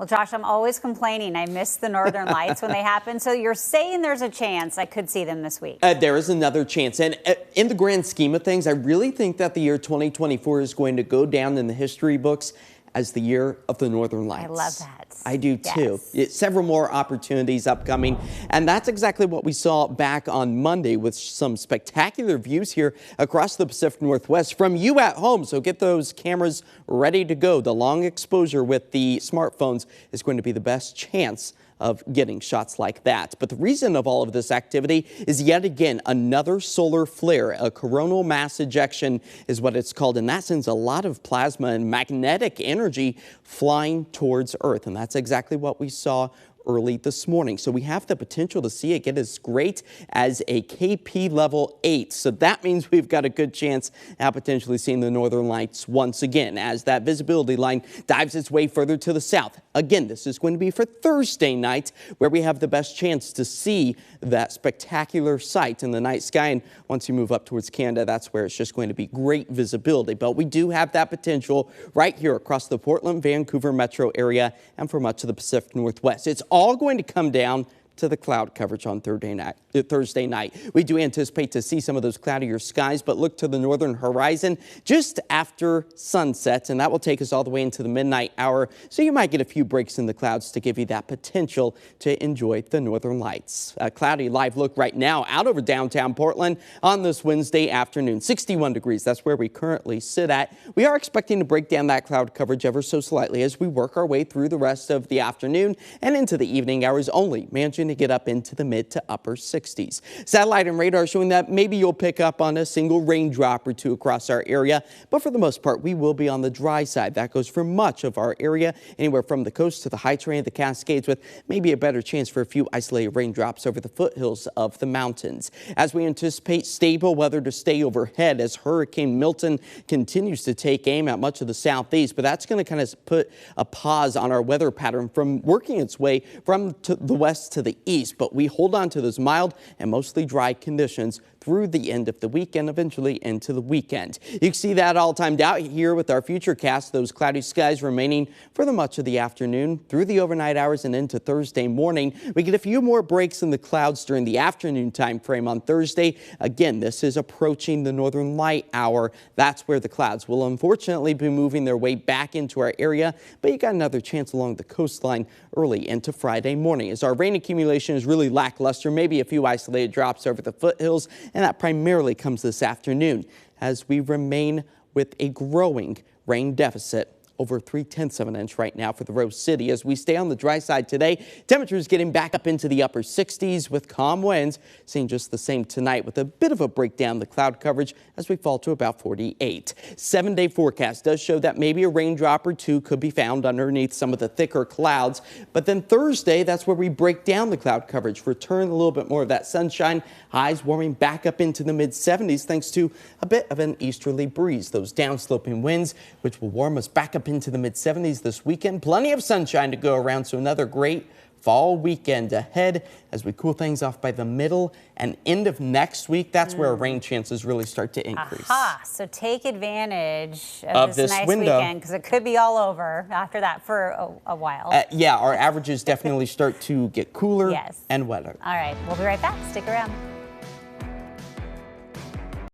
Well, Josh, I'm always complaining. I miss the northern lights when they happen. So you're saying there's a chance I could see them this week? There is another chance. And in the grand scheme of things, I really think that the year 2024 is going to go down in the history books as the year of the northern lights. I love that. I do too. Yes. Several more opportunities upcoming. And that's exactly what we saw back on Monday with some spectacular views here across the Pacific Northwest from you at home. So get those cameras ready to go. The long exposure with the smartphones is going to be the best chance of getting shots like that. But the reason of all of this activity is yet again another solar flare. A coronal mass ejection is what it's called, and that sends a lot of plasma and magnetic energy flying towards Earth, and that's exactly what we saw early this morning. So we have the potential to see it get as great as a KP level 8. So that means we've got a good chance at potentially seeing the northern lights once again as that visibility line dives its way further to the south. Again, this is going to be for Thursday night where we have the best chance to see that spectacular sight in the night sky. And once you move up towards Canada, that's where it's just going to be great visibility. But we do have that potential right here across the Portland, Vancouver metro area and for much of the Pacific Northwest. It's all going to come down to the cloud coverage on Thursday night. We do anticipate to see some of those cloudier skies, but look to the northern horizon just after sunset, and that will take us all the way into the midnight hour. So you might get a few breaks in the clouds to give you that potential to enjoy the northern lights. A cloudy live look right now out over downtown Portland on this Wednesday afternoon. 61 degrees. That's where we currently sit at. We are expecting to break down that cloud coverage ever so slightly as we work our way through the rest of the afternoon and into the evening hours, only managing to get up into the mid to upper 60s. Satellite and radar showing that maybe you'll pick up on a single raindrop or two across our area, but for the most part, we will be on the dry side. That goes for much of our area, anywhere from the coast to the high terrain of the Cascades, with maybe a better chance for a few isolated raindrops over the foothills of the mountains. As we anticipate stable weather to stay overhead as Hurricane Milton continues to take aim at much of the southeast, but that's going to kind of put a pause on our weather pattern from working its way from the west to the east, but we hold on to those mild and mostly dry conditions through the end of the week and eventually into the weekend. You can see that all timed out here with our future cast, those cloudy skies remaining for the much of the afternoon through the overnight hours and into Thursday morning. We get a few more breaks in the clouds during the afternoon time frame on Thursday. Again, this is approaching the northern light hour. That's where the clouds will unfortunately be moving their way back into our area, but you got another chance along the coastline early into Friday morning as our rain accumulation is really lackluster, maybe a few isolated drops over the foothills, and that primarily comes this afternoon as we remain with a growing rain deficit. Over 3/10 of an inch right now for the Rose City. As we stay on the dry side today, temperatures getting back up into the upper 60s with calm winds, seeing just the same tonight with a bit of a breakdown in the cloud coverage as we fall to about 48. 7-day forecast does show that maybe a raindrop or two could be found underneath some of the thicker clouds, but then Thursday, that's where we break down the cloud coverage, return a little bit more of that sunshine, highs warming back up into the mid 70s thanks to a bit of an easterly breeze. Those downsloping winds, which will warm us back up into the mid 70s this weekend. Plenty of sunshine to go around, so another great fall weekend ahead as we cool things off by the middle and end of next week. That's where rain chances really start to increase. Aha, so take advantage of this nice window. Weekend because it could be all over after that for a while. Yeah, our averages definitely start to get cooler Yes. and wetter. All right, we'll be right back. Stick around.